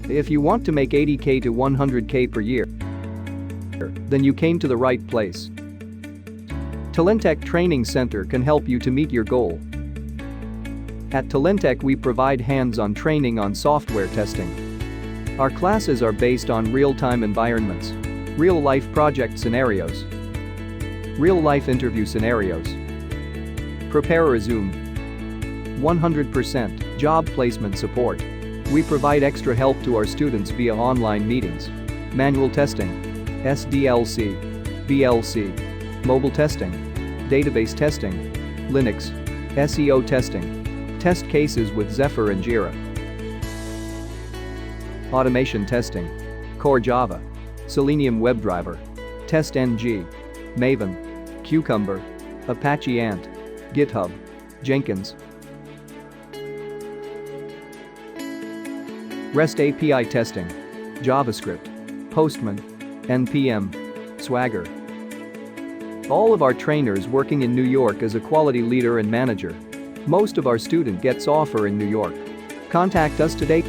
If you want to make 80K to 100K per year, then you came to the right place. TalentTEK Training Center can help you to meet your goal. At TalentTEK, we provide hands-on training on software testing. Our classes are based on real-time environments, real-life project scenarios, real-life interview scenarios. Prepare a resume. 100% job placement support. We provide extra help to our students via online meetings, manual testing, SDLC, VLC, mobile testing, database testing, Linux, SEO testing, test cases with Zephyr and JIRA, automation testing, core Java, Selenium WebDriver, TestNG, Maven, Cucumber, Apache ANT, GitHub, Jenkins, REST API testing, JavaScript, Postman, NPM, Swagger. All of our trainers working in New York as a quality leader and manager. Most of our student gets offer in New York. Contact us today.